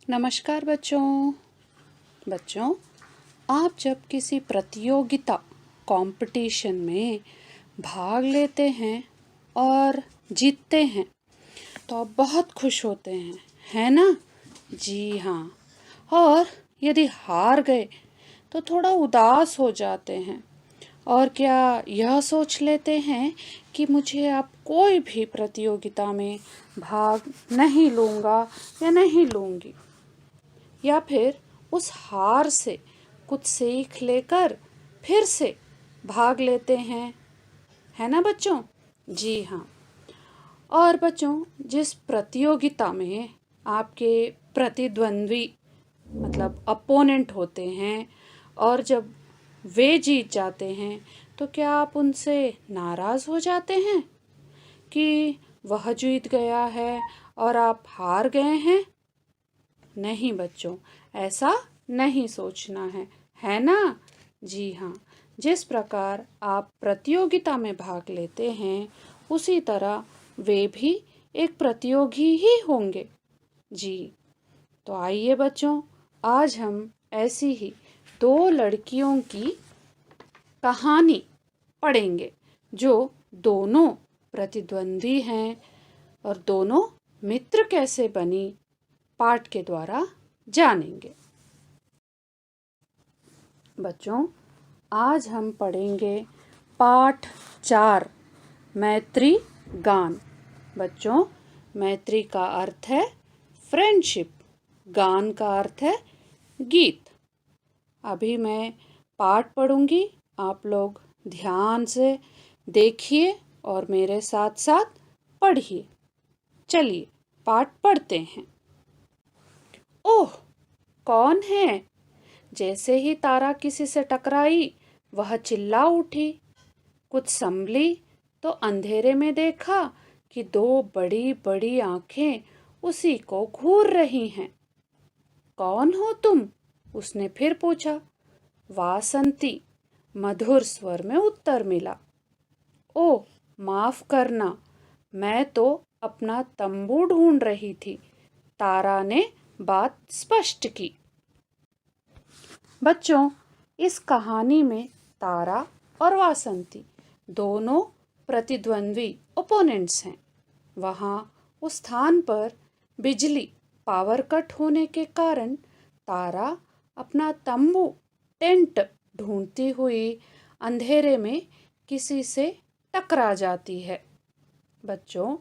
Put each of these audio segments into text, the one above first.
नमस्कार बच्चों, आप जब किसी प्रतियोगिता कंपटीशन में भाग लेते हैं और जीतते हैं तो आप बहुत खुश होते हैं, है ना? जी हाँ। और यदि हार गए तो थोड़ा उदास हो जाते हैं और क्या यह सोच लेते हैं कि मुझे अब कोई भी प्रतियोगिता में भाग नहीं लूँगा या नहीं लूँगी, या फिर उस हार से कुछ सीख लेकर फिर से भाग लेते हैं, है ना बच्चों? जी हाँ। और बच्चों, जिस प्रतियोगिता में आपके प्रतिद्वंद्वी मतलब अपोनेंट होते हैं और जब वे जीत जाते हैं तो क्या आप उनसे नाराज़ हो जाते हैं कि वह जीत गया है और आप हार गए हैं? नहीं बच्चों, ऐसा नहीं सोचना है ना? जी हाँ। जिस प्रकार आप प्रतियोगिता में भाग लेते हैं उसी तरह वे भी एक प्रतियोगी ही होंगे। जी, तो आइए बच्चों, आज हम ऐसी ही दो लड़कियों की कहानी पढ़ेंगे जो दोनों प्रतिद्वंदी हैं और दोनों मित्र कैसे बनी, पाठ के द्वारा जानेंगे। बच्चों, आज हम पढ़ेंगे पाठ 4 मैत्री गान। बच्चों, मैत्री का अर्थ है फ्रेंडशिप, गान का अर्थ है गीत। अभी मैं पाठ पढ़ूंगी, आप लोग ध्यान से देखिए और मेरे साथ साथ पढ़िए। चलिए पाठ पढ़ते हैं। ओह, कौन है? जैसे ही तारा किसी से टकराई वह चिल्ला उठी। कुछ संभली तो अंधेरे में देखा कि दो बड़ी बड़ी आंखें उसी को घूर रही हैं। कौन हो तुम? उसने फिर पूछा। वासंती, मधुर स्वर में उत्तर मिला। ओ, माफ करना, मैं तो अपना तंबू ढूंढ रही थी, तारा ने बात स्पष्ट की। बच्चों, इस कहानी में तारा और वासंती दोनों प्रतिद्वंद्वी ओपोनेंट्स हैं। वहाँ उस स्थान पर बिजली पावर कट होने के कारण तारा अपना तंबू टेंट ढूंढती हुई अंधेरे में किसी से टकरा जाती है। बच्चों,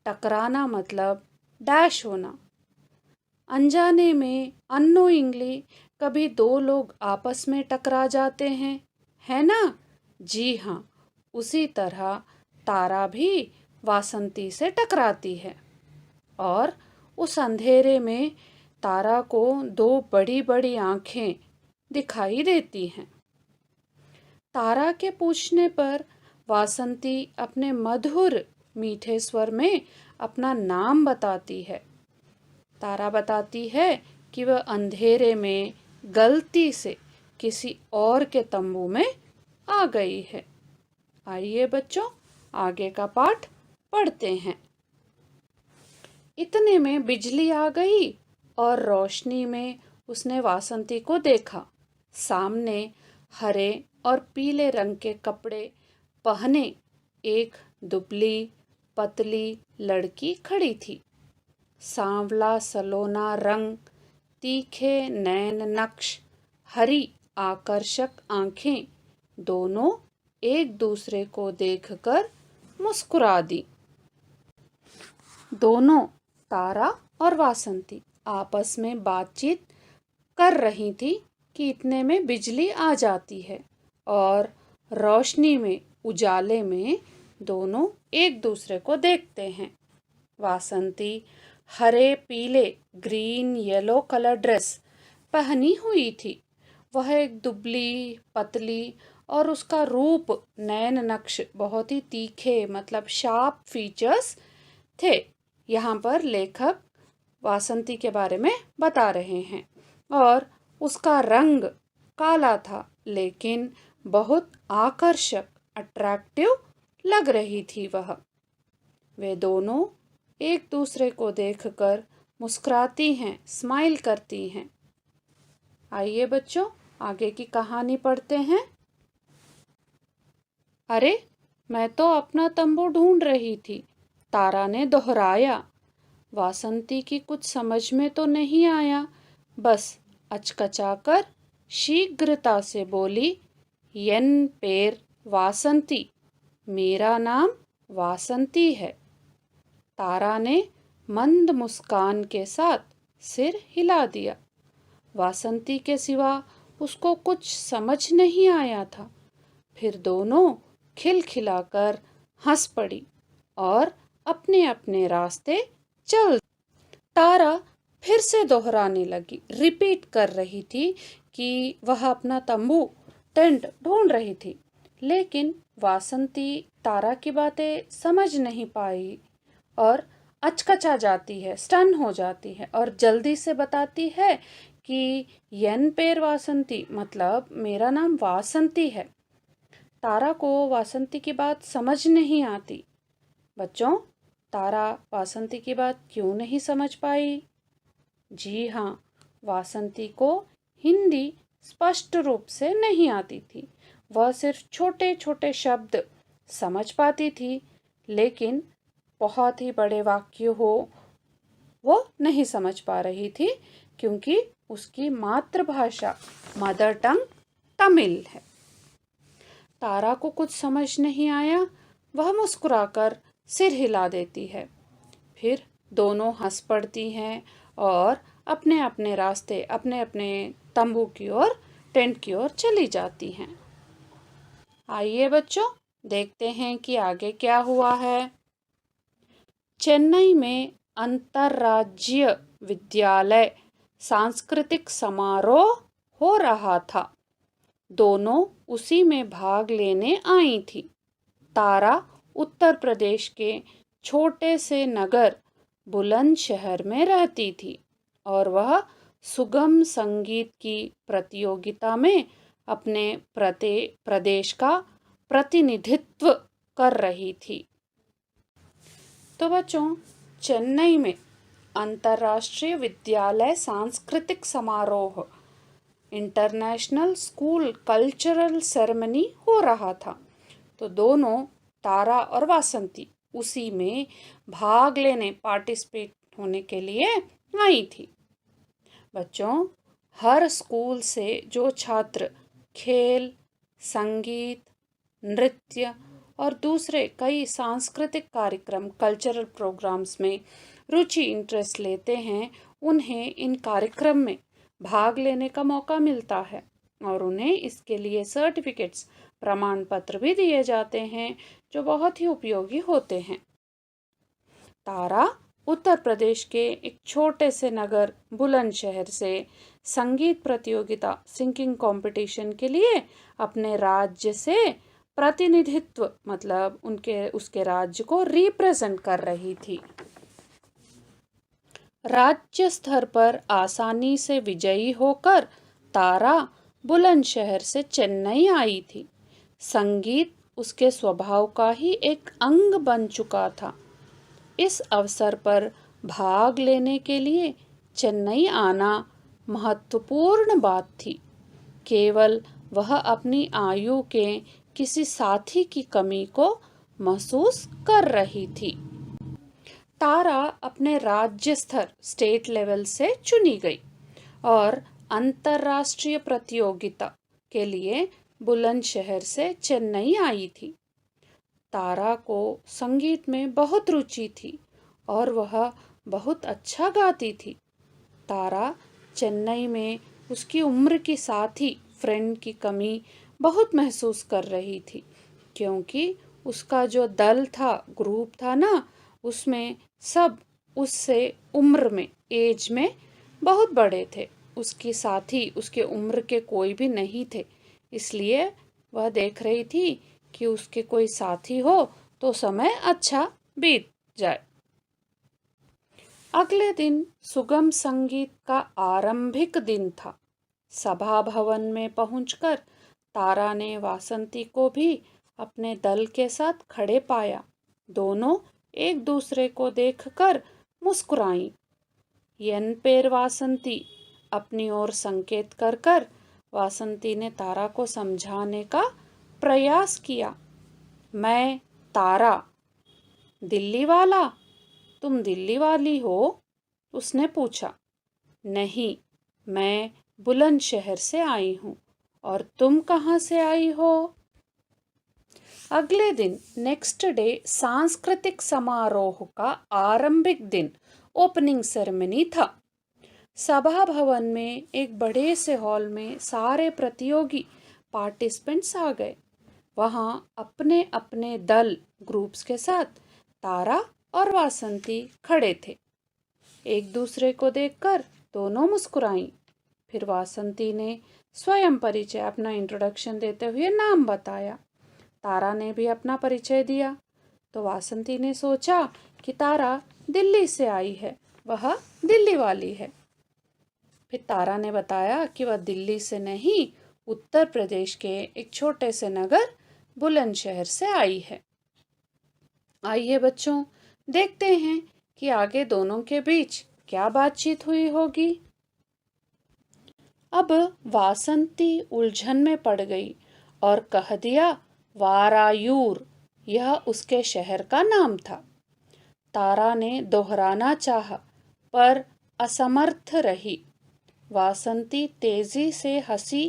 टकराना मतलब डैश होना। अनजाने में, अननोइंगली कभी दो लोग आपस में टकरा जाते हैं, है ना? जी हाँ, उसी तरह तारा भी वासंती से टकराती है और उस अंधेरे में तारा को दो बड़ी बड़ी आंखें दिखाई देती हैं। तारा के पूछने पर वासंती अपने मधुर मीठे स्वर में अपना नाम बताती है। तारा बताती है कि वह अंधेरे में गलती से किसी और के तंबू में आ गई है। आइए बच्चों, आगे का पाठ पढ़ते हैं। इतने में बिजली आ गई और रोशनी में उसने वासंती को देखा। सामने हरे और पीले रंग के कपड़े पहने एक दुबली पतली लड़की खड़ी थी। सांवला सलोना रंग, तीखे नैन नक्श, हरी आकर्षक आंखें, दोनों एक दूसरे को देखकर मुस्कुरा दी। दोनों, तारा और वासंती, आपस में बातचीत कर रही थी कि इतने में बिजली आ जाती है और रोशनी में, उजाले में दोनों एक दूसरे को देखते हैं। वासंती हरे पीले ग्रीन येलो कलर ड्रेस पहनी हुई थी। वह एक दुबली पतली और उसका रूप नैन नक्श, बहुत ही तीखे मतलब शार्प फीचर्स थे। यहाँ पर लेखक वासंती के बारे में बता रहे हैं और उसका रंग काला था लेकिन बहुत आकर्षक, अट्रैक्टिव लग रही थी वह। वे दोनों एक दूसरे को देखकर मुस्कुराती हैं, स्माइल करती हैं। आइए बच्चों, आगे की कहानी पढ़ते हैं। अरे, मैं तो अपना तंबू ढूंढ रही थी, तारा ने दोहराया। वासंती की कुछ समझ में तो नहीं आया, बस अचकचाकर शीघ्रता से बोली, यन पेर वासंती, मेरा नाम वासंती है। तारा ने मंद मुस्कान के साथ सिर हिला दिया। वासंती के सिवा उसको कुछ समझ नहीं आया था। फिर दोनों खिलखिलाकर हंस पड़ी और अपने अपने रास्ते चल। तारा फिर से दोहराने लगी, रिपीट कर रही थी कि वह अपना तंबू टेंट ढूंढ रही थी, लेकिन वासंती तारा की बातें समझ नहीं पाई और अचकचा जाती है, स्टन हो जाती है और जल्दी से बताती है कि यन पेर वासंती मतलब मेरा नाम वासंती है। तारा को वासंती की बात समझ नहीं आती। बच्चों, तारा वासंती की बात क्यों नहीं समझ पाई? जी हाँ, वासंती को हिंदी स्पष्ट रूप से नहीं आती थी। वह सिर्फ छोटे छोटे शब्द समझ पाती थी, लेकिन बहुत ही बड़े वाक्य हो वो नहीं समझ पा रही थी, क्योंकि उसकी मातृभाषा मदर टंग तमिल है। तारा को कुछ समझ नहीं आया, वह मुस्कुराकर सिर हिला देती है। फिर दोनों हंस पड़ती हैं और अपने अपने रास्ते, अपने अपने तंबू की ओर, टेंट की ओर चली जाती हैं। आइए बच्चों, देखते हैं कि आगे क्या हुआ है। चेन्नई में अंतर्राज्यीय विद्यालय सांस्कृतिक समारोह हो रहा था। दोनों उसी में भाग लेने आई थी। तारा उत्तर प्रदेश के छोटे से नगर बुलंदशहर में रहती थी और वह सुगम संगीत की प्रतियोगिता में अपने प्रदेश का प्रतिनिधित्व कर रही थी। तो बच्चों, चेन्नई में अंतर्राष्ट्रीय विद्यालय सांस्कृतिक समारोह, इंटरनेशनल स्कूल कल्चरल सेरेमनी हो रहा था। तो दोनों, तारा और वासंती, उसी में भाग लेने, पार्टिसिपेट होने के लिए आई थी। बच्चों, हर स्कूल से जो छात्र खेल, संगीत, नृत्य और दूसरे कई सांस्कृतिक कार्यक्रम, कल्चरल प्रोग्राम्स में रुचि, इंटरेस्ट लेते हैं, उन्हें इन कार्यक्रम में भाग लेने का मौका मिलता है और उन्हें इसके लिए सर्टिफिकेट्स, प्रमाण पत्र भी दिए जाते हैं, जो बहुत ही उपयोगी होते हैं। तारा उत्तर प्रदेश के एक छोटे से नगर बुलंदशहर से संगीत प्रतियोगिता, सिंगिंग कंपटीशन के लिए अपने राज्य से प्रतिनिधित्व, मतलब उसके राज्य को रिप्रेजेंट कर रही थी। राज्य स्तर पर आसानी से विजयी होकर तारा बुलंदशहर से चेन्नई आई थी। संगीत उसके स्वभाव का ही एक अंग बन चुका था। इस अवसर पर भाग लेने के लिए चेन्नई आना महत्वपूर्ण बात थी। केवल वह अपनी आयु के किसी साथी की कमी को महसूस कर रही थी। तारा अपने राज्य स्तर, स्टेट लेवल से चुनी गई और अंतर्राष्ट्रीय प्रतियोगिता के लिए बुलंदशहर से चेन्नई आई थी। तारा को संगीत में बहुत रुचि थी और वह बहुत अच्छा गाती थी। तारा चेन्नई में उसकी उम्र की साथी, फ्रेंड की कमी बहुत महसूस कर रही थी, क्योंकि उसका जो दल था, ग्रुप था ना, उसमें सब उससे उम्र में, एज में बहुत बड़े थे। उसकी साथी उसके उम्र के कोई भी नहीं थे, इसलिए वह देख रही थी कि उसके कोई साथी हो तो समय अच्छा बीत जाए। अगले दिन सुगम संगीत का आरंभिक दिन था। सभा भवन में पहुंचकर तारा ने वासंती को भी अपने दल के साथ खड़े पाया। दोनों एक दूसरे को देखकर मुस्कुराईं। एन पेर वासंती अपनी ओर संकेत कर कर वासंती ने तारा को समझाने का प्रयास किया। मैं तारा, दिल्ली वाला। तुम दिल्ली वाली हो? उसने पूछा। नहीं, मैं बुलंदशहर से आई हूँ। और तुम कहाँ से आई हो? अगले दिन नेक्स्ट डे सांस्कृतिक समारोह का आरंभिक दिन, ओपनिंग सेरेमनी था। सभा भवन में एक बड़े से हॉल में सारे प्रतियोगी पार्टिसिपेंट्स आ गए। वहाँ अपने अपने दल ग्रुप्स के साथ तारा और वासंती खड़े थे। एक दूसरे को देखकर दोनों मुस्कुराईं। फिर वासंती ने स्वयं परिचय, अपना इंट्रोडक्शन देते हुए नाम बताया। तारा ने भी अपना परिचय दिया। तो वासंती ने सोचा कि तारा दिल्ली से आई है, वह दिल्ली वाली है। फिर तारा ने बताया कि वह दिल्ली से नहीं, उत्तर प्रदेश के एक छोटे से नगर बुलंदशहर से आई है। आइए बच्चों, देखते हैं कि आगे दोनों के बीच क्या बातचीत हुई होगी। अब वासंती उलझन में पड़ गई और कह दिया वारायूर, यह उसके शहर का नाम था। तारा ने दोहराना चाहा पर असमर्थ रही। वासंती तेजी से हंसी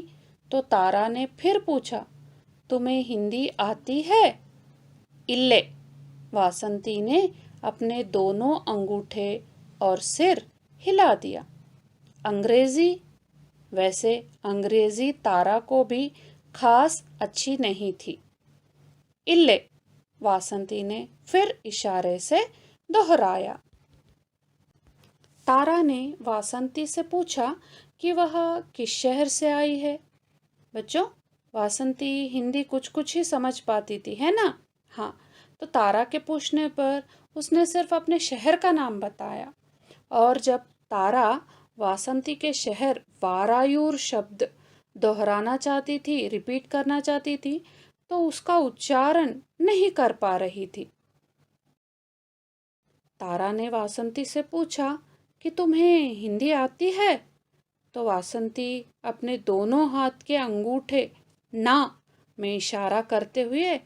तो तारा ने फिर पूछा, तुम्हें हिंदी आती है? इल्ले, वासंती ने अपने दोनों अंगूठे और सिर हिला दिया। अंग्रेजी? वैसे अंग्रेजी तारा को भी खास अच्छी नहीं थी। इल्ले, वासंती ने फिर इशारे से दोहराया। तारा ने वासंती से पूछा कि वह किस शहर से आई है। बच्चों, वासंती हिंदी कुछ कुछ ही समझ पाती थी, है ना? हाँ, तो तारा के पूछने पर उसने सिर्फ अपने शहर का नाम बताया। और जब तारा वासंती के शहर वारायूर शब्द दोहराना चाहती थी, रिपीट करना चाहती थी, तो उसका उच्चारण नहीं कर पा रही थी। तारा ने वासंती से पूछा कि तुम्हें हिंदी आती है? तो वासंती अपने दोनों हाथ के अंगूठे ना में इशारा करते हुए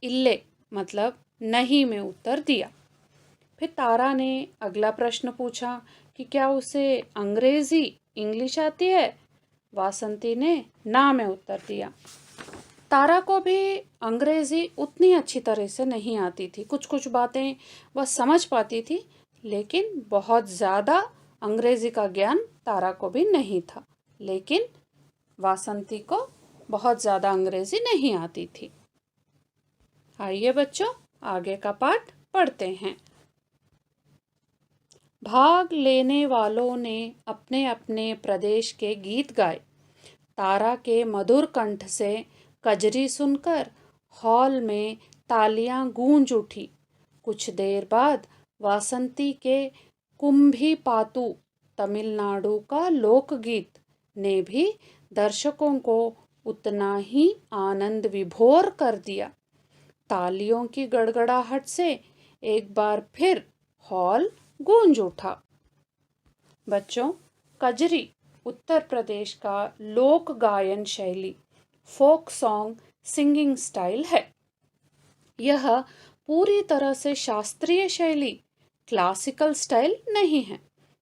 इल्ले मतलब नहीं में उत्तर दिया। फिर तारा ने अगला प्रश्न पूछा कि क्या उसे अंग्रेजी, इंग्लिश आती है? वासंती ने ना में उत्तर दिया। तारा को भी अंग्रेजी उतनी अच्छी तरह से नहीं आती थी। कुछ कुछ बातें वह समझ पाती थी, लेकिन बहुत ज़्यादा अंग्रेजी का ज्ञान तारा को भी नहीं था। लेकिन वासंती को बहुत ज़्यादा अंग्रेजी नहीं आती थी। आइए बच्चों, आगे का पाठ पढ़ते हैं। भाग लेने वालों ने अपने अपने प्रदेश के गीत गाए। तारा के मधुर कंठ से कजरी सुनकर हॉल में तालियां गूंज उठी। कुछ देर बाद वासंती के कुंभी पातू, तमिलनाडु का लोकगीत, ने भी दर्शकों को उतना ही आनंद विभोर कर दिया। तालियों की गड़गड़ाहट से एक बार फिर हॉल गूंज उठा। बच्चों, कजरी उत्तर प्रदेश का लोक गायन शैली, फोक सॉन्ग सिंगिंग स्टाइल है। यह पूरी तरह से शास्त्रीय शैली, क्लासिकल स्टाइल नहीं है।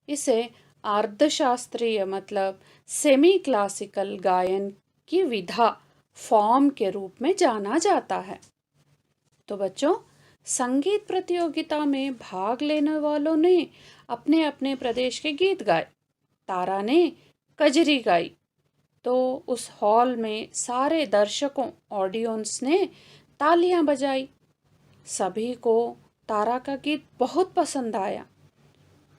इसे अर्धशास्त्रीय मतलब सेमी क्लासिकल गायन की विधा, फॉर्म के रूप में जाना जाता है। तो बच्चों, संगीत प्रतियोगिता में भाग लेने वालों ने अपने अपने प्रदेश के गीत गाए। तारा ने कजरी गाई तो उस हॉल में सारे दर्शकों, ऑडियंस ने तालियां बजाई। सभी को तारा का गीत बहुत पसंद आया।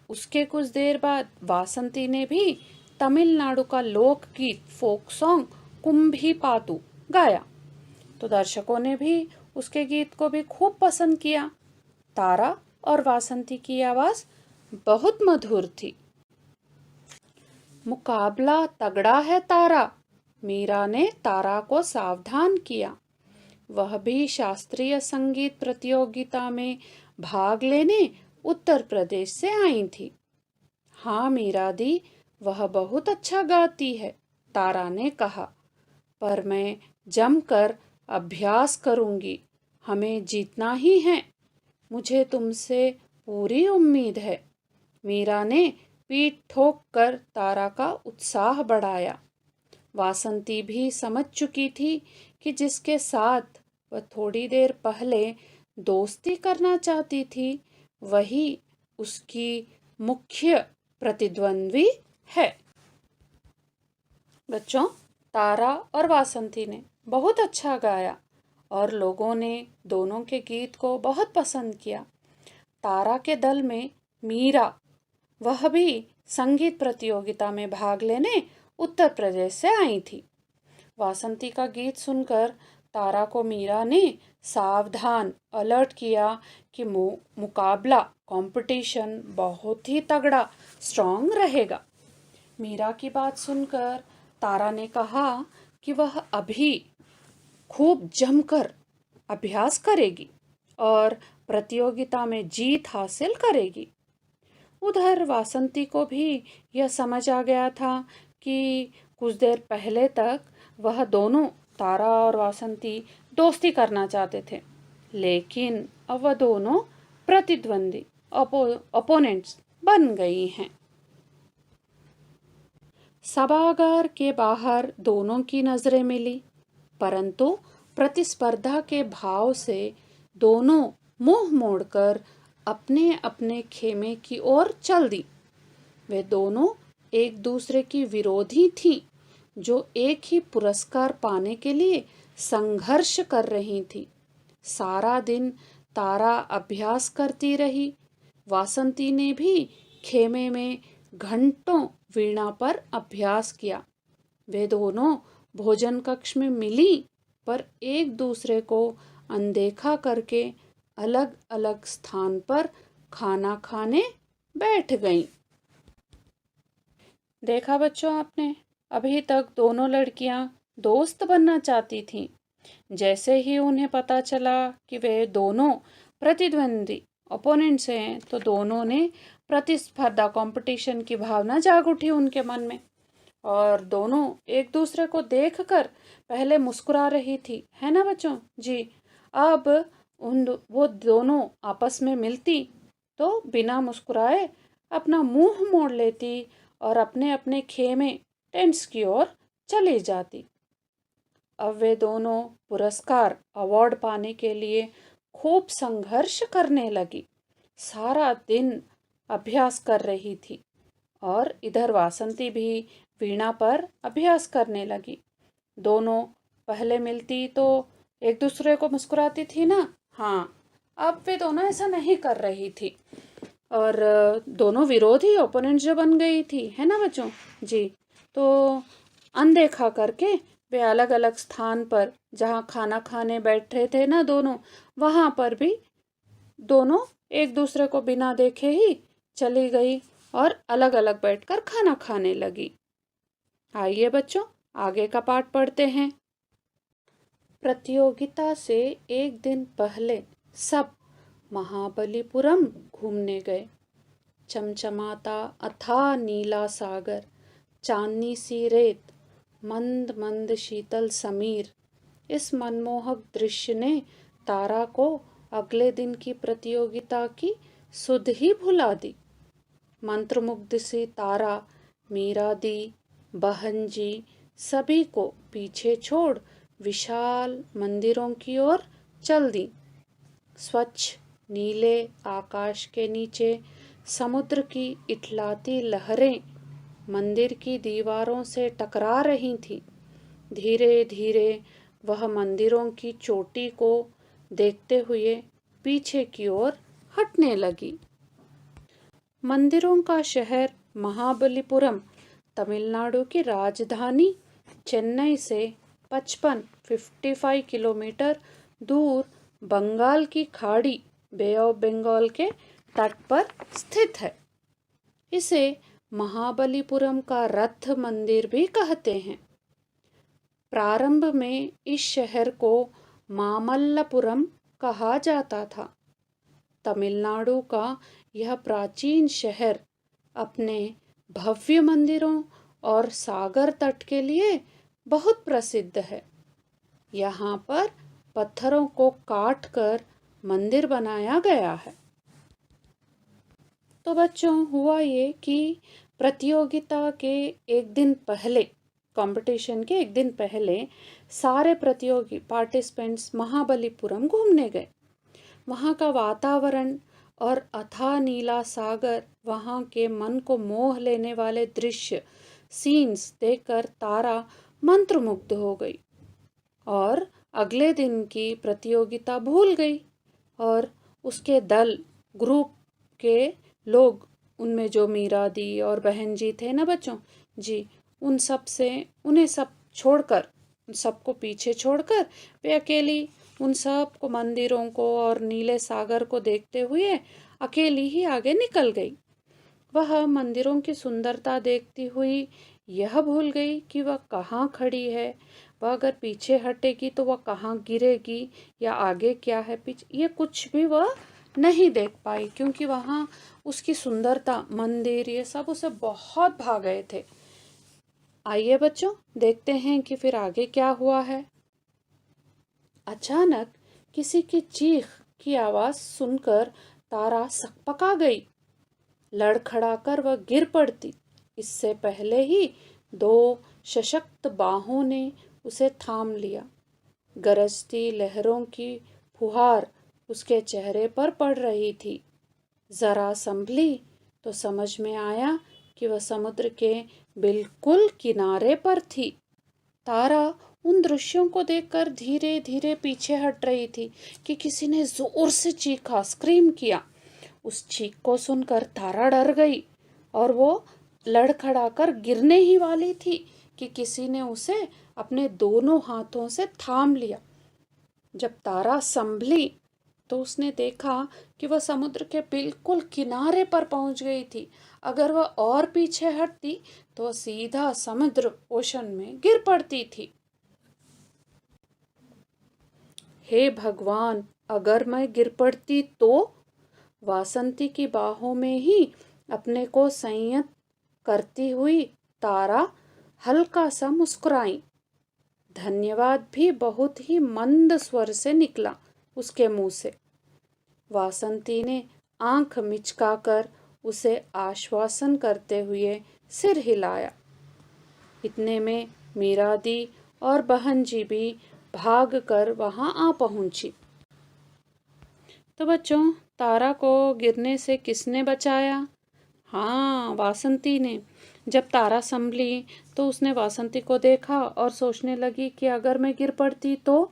उसके कुछ देर बाद वासंती ने भी तमिलनाडु का लोकगीत, फोक सॉन्ग कुंभी पातू गाया। तो दर्शकों ने भी उसके गीत को भी खूब पसंद किया। तारा और वासंती की आवाज बहुत मधुर थी। मुकाबला तगड़ा है तारा, मीरा ने तारा को सावधान किया। वह भी शास्त्रीय संगीत प्रतियोगिता में भाग लेने उत्तर प्रदेश से आई थी। हाँ मीरा दी, वह बहुत अच्छा गाती है, तारा ने कहा। पर मैं जमकर अभ्यास करूंगी। हमें जीतना ही है। मुझे तुमसे पूरी उम्मीद है। मीरा ने पीठ ठोक कर तारा का उत्साह बढ़ाया। वासंती भी समझ चुकी थी कि जिसके साथ वह थोड़ी देर पहले दोस्ती करना चाहती थी, वही उसकी मुख्य प्रतिद्वंद्वी है। बच्चों, तारा और वासंती ने बहुत अच्छा गाया और लोगों ने दोनों के गीत को बहुत पसंद किया। तारा के दल में मीरा, वह भी संगीत प्रतियोगिता में भाग लेने उत्तर प्रदेश से आई थी। वासंती का गीत सुनकर तारा को मीरा ने सावधान अलर्ट किया कि मुकाबला कंपटीशन बहुत ही तगड़ा स्ट्रॉन्ग रहेगा। मीरा की बात सुनकर तारा ने कहा कि वह अभी खूब जमकर अभ्यास करेगी और प्रतियोगिता में जीत हासिल करेगी। उधर वासंती को भी यह समझ आ गया था कि कुछ देर पहले तक वह दोनों, तारा और वासंती, दोस्ती करना चाहते थे, लेकिन अब वह दोनों प्रतिद्वंदी ओपोनेंट्स बन गई हैं। सभागार के बाहर दोनों की नजरें मिली, परंतु प्रतिस्पर्धा के भाव से दोनों मुंह मोड़कर अपने अपने खेमे की ओर चल दी। वे दोनों एक दूसरे की विरोधी थीं, जो एक ही पुरस्कार पाने के लिए संघर्ष कर रही थी। सारा दिन तारा अभ्यास करती रही। वासंती ने भी खेमे में घंटों वीणा पर अभ्यास किया। वे दोनों भोजन कक्ष में मिली, पर एक दूसरे को अनदेखा करके अलग अलग स्थान पर खाना खाने बैठ गईं। देखा बच्चों आपने, अभी तक दोनों लड़कियां दोस्त बनना चाहती थीं। जैसे ही उन्हें पता चला कि वे दोनों प्रतिद्वंदी ओपोनेंट्स हैं, तो दोनों ने प्रतिस्पर्धा कंपटीशन की भावना जाग उठी उनके मन में। और दोनों एक दूसरे को देखकर पहले मुस्कुरा रही थी, है ना बच्चों जी। अब वो दोनों आपस में मिलती तो बिना मुस्कुराए अपना मुंह मोड़ लेती और अपने अपने खेमे टेंट्स की ओर चली जाती। अब वे दोनों पुरस्कार अवार्ड पाने के लिए खूब संघर्ष करने लगी। सारा दिन अभ्यास कर रही थी और इधर वासंती भी वीणा पर अभ्यास करने लगी। दोनों पहले मिलती तो एक दूसरे को मुस्कुराती थी ना। हाँ, अब वे दोनों ऐसा नहीं कर रही थी और दोनों विरोधी ओपोनेंट जो बन गई थी, है ना बच्चों जी। तो अनदेखा करके वे अलग अलग स्थान पर, जहाँ खाना खाने बैठे थे ना दोनों, वहाँ पर भी दोनों एक दूसरे को बिना देखे ही चली गई और अलग अलग बैठकर खाना खाने लगी। आइए बच्चों, आगे का पाठ पढ़ते हैं। प्रतियोगिता से एक दिन पहले सब महाबलीपुरम घूमने गए। चमचमाता अथाह नीला सागर, चांदनी सी रेत, मंद मंद शीतल समीर, इस मनमोहक दृश्य ने तारा को अगले दिन की प्रतियोगिता की सुध ही भुला दी। मंत्रमुग्ध सी तारा मीरा दी, बहन जी, सभी को पीछे छोड़ विशाल मंदिरों की ओर चल दी। स्वच्छ नीले आकाश के नीचे समुद्र की इठलाती लहरें मंदिर की दीवारों से टकरा रही थीं। धीरे धीरे वह मंदिरों की चोटी को देखते हुए पीछे की ओर हटने लगी। मंदिरों का शहर महाबलीपुरम तमिलनाडु की राजधानी चेन्नई से 55 किलोमीटर दूर बंगाल की खाड़ी, बे ऑफ बंगाल के तट पर स्थित है। इसे महाबलीपुरम का रथ मंदिर भी कहते हैं। प्रारंभ में इस शहर को मामल्लपुरम कहा जाता था। तमिलनाडु का यह प्राचीन शहर अपने भव्य मंदिरों और सागर तट के लिए बहुत प्रसिद्ध है। यहाँ पर पत्थरों को काट कर मंदिर बनाया गया है। तो बच्चों, हुआ ये कि प्रतियोगिता के एक दिन पहले, कंपटीशन के एक दिन पहले सारे प्रतियोगी पार्टिसिपेंट्स महाबलीपुरम घूमने गए। वहाँ का वातावरण और अथाह नीला सागर, वहाँ के मन को मोह लेने वाले दृश्य सीन्स देखकर तारा मंत्रमुग्ध हो गई और अगले दिन की प्रतियोगिता भूल गई। और उसके दल ग्रुप के लोग, उनमें जो मीरा दी और बहन जी थे ना बच्चों जी, उन्हें सब छोड़कर, सबको पीछे छोड़कर वे अकेली उन सब को मंदिरों को और नीले सागर को देखते हुए अकेली ही आगे निकल गई। वह मंदिरों की सुंदरता देखती हुई यह भूल गई कि वह कहाँ खड़ी है। वह अगर पीछे हटेगी तो वह कहाँ गिरेगी या आगे क्या है पीछे, ये कुछ भी वह नहीं देख पाई, क्योंकि वहाँ उसकी सुंदरता, मंदिर, ये सब उसे बहुत भा गए थे। आइए बच्चों, देखते हैं कि फिर आगे क्या हुआ है। अचानक किसी की चीख की आवाज सुनकर तारा सकपका गई। लड़खड़ाकर वह गिर पड़ती, इससे पहले ही दो सशक्त बाहों ने उसे थाम लिया। गरजती लहरों की फुहार उसके चेहरे पर पड़ रही थी। जरा संभली तो समझ में आया कि वह समुद्र के बिल्कुल किनारे पर थी। तारा उन दृश्यों को देखकर धीरे धीरे पीछे हट रही थी कि किसी ने जोर से चीखा, स्क्रीम किया। उस चीख को सुनकर तारा डर गई और वो लड़खड़ाकर गिरने ही वाली थी कि किसी ने उसे अपने दोनों हाथों से थाम लिया। जब तारा संभली तो उसने देखा कि वह समुद्र के बिल्कुल किनारे पर पहुंच गई थी। अगर वह और पीछे हटती तो वह सीधा समुद्र ओशन में गिर पड़ती थी। हे भगवान, अगर मैं गिर पड़ती तो? वासंती की बाहों में ही अपने को संयत करती हुई तारा हल्का सा मुस्कुराई। धन्यवाद भी बहुत ही मंद स्वर से निकला उसके मुंह से। वासंती ने आंख मिचकाकर उसे आश्वासन करते हुए सिर हिलाया। इतने में मीरा दी और बहन जी भी भाग कर वहां आ पहुंची। तो बच्चों, तारा को गिरने से किसने बचाया? हाँ, वासंती ने। जब तारा संभली तो उसने वासंती को देखा और सोचने लगी कि अगर मैं गिर पड़ती तो?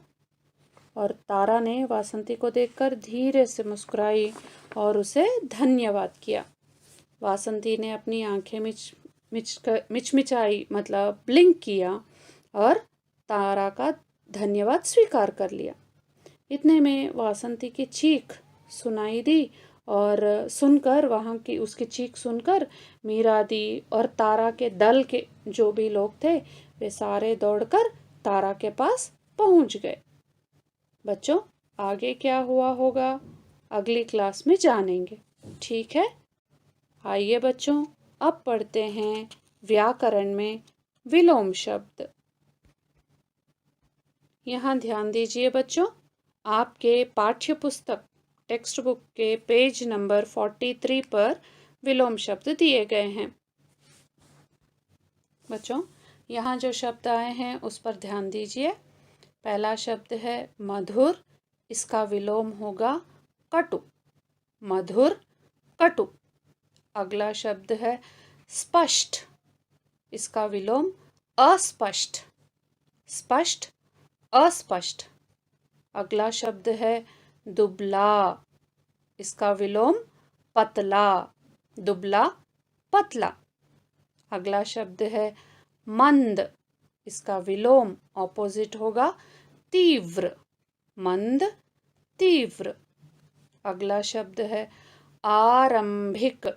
और तारा ने वासंती को देखकर धीरे से मुस्कुराई और उसे धन्यवाद किया। वासंती ने अपनी आंखें मिचमिचाई, मतलब ब्लिंक किया और तारा का धन्यवाद स्वीकार कर लिया। इतने में वासंती की चीख सुनाई दी और सुनकर, वहाँ की उसकी चीख सुनकर मीरा दी और तारा के दल के जो भी लोग थे वे सारे दौड़कर तारा के पास पहुंच गए। बच्चों, आगे क्या हुआ होगा अगली क्लास में जानेंगे, ठीक है? आइए बच्चों, अब पढ़ते हैं व्याकरण में विलोम शब्द। यहाँ ध्यान दीजिए बच्चों, आपके पाठ्य पुस्तक टेक्स्ट बुक के पेज नंबर 43 पर विलोम शब्द दिए गए हैं। बच्चों, यहाँ जो शब्द आए हैं उस पर ध्यान दीजिए। पहला शब्द है मधुर, इसका विलोम होगा कटु। मधुर, कटु। अगला शब्द है स्पष्ट, इसका विलोम अस्पष्ट। स्पष्ट, अस्पष्ट। अगला शब्द है दुबला, इसका विलोम पतला। दुबला, पतला। अगला शब्द है मंद, इसका विलोम ऑपोजिट होगा तीव्र। मंद, तीव्र। अगला शब्द है आरंभिक,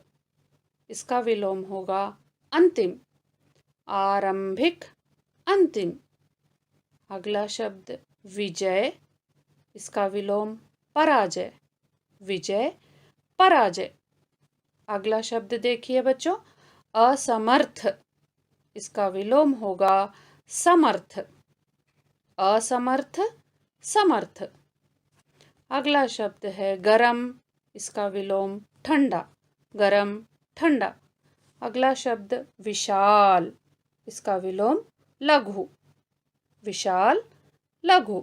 इसका विलोम होगा अंतिम। आरंभिक, अंतिम। अगला शब्द विजय, इसका विलोम पराजय। विजय, पराजय। अगला शब्द देखिए बच्चों, असमर्थ। इसका विलोम होगा समर्थ। असमर्थ, समर्थ। अगला शब्द है गरम। इसका विलोम ठंडा। गरम, ठंडा। अगला शब्द विशाल। इसका विलोम लघु। विशाल, लघु।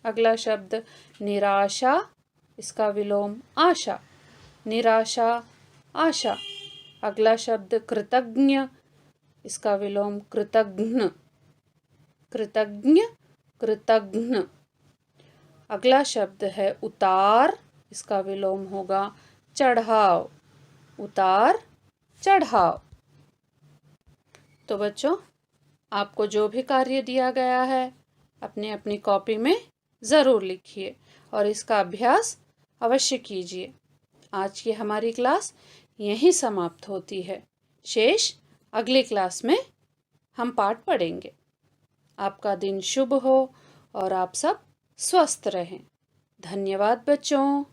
अगला शब्द निराशा। इसका विलोम आशा। निराशा, आशा। अगला शब्द कृतज्ञ। इसका विलोम कृतघ्न। कृतज्ञ, कृतघ्न। अगला शब्द है उतार। इसका विलोम होगा चढ़ाव। उतार, चढ़ाव। तो बच्चों, आपको जो भी कार्य दिया गया है अपनी अपनी कॉपी में ज़रूर लिखिए और इसका अभ्यास अवश्य कीजिए। आज की हमारी क्लास यहीं समाप्त होती है। शेष अगली क्लास में हम पाठ पढ़ेंगे। आपका दिन शुभ हो और आप सब स्वस्थ रहें। धन्यवाद बच्चों।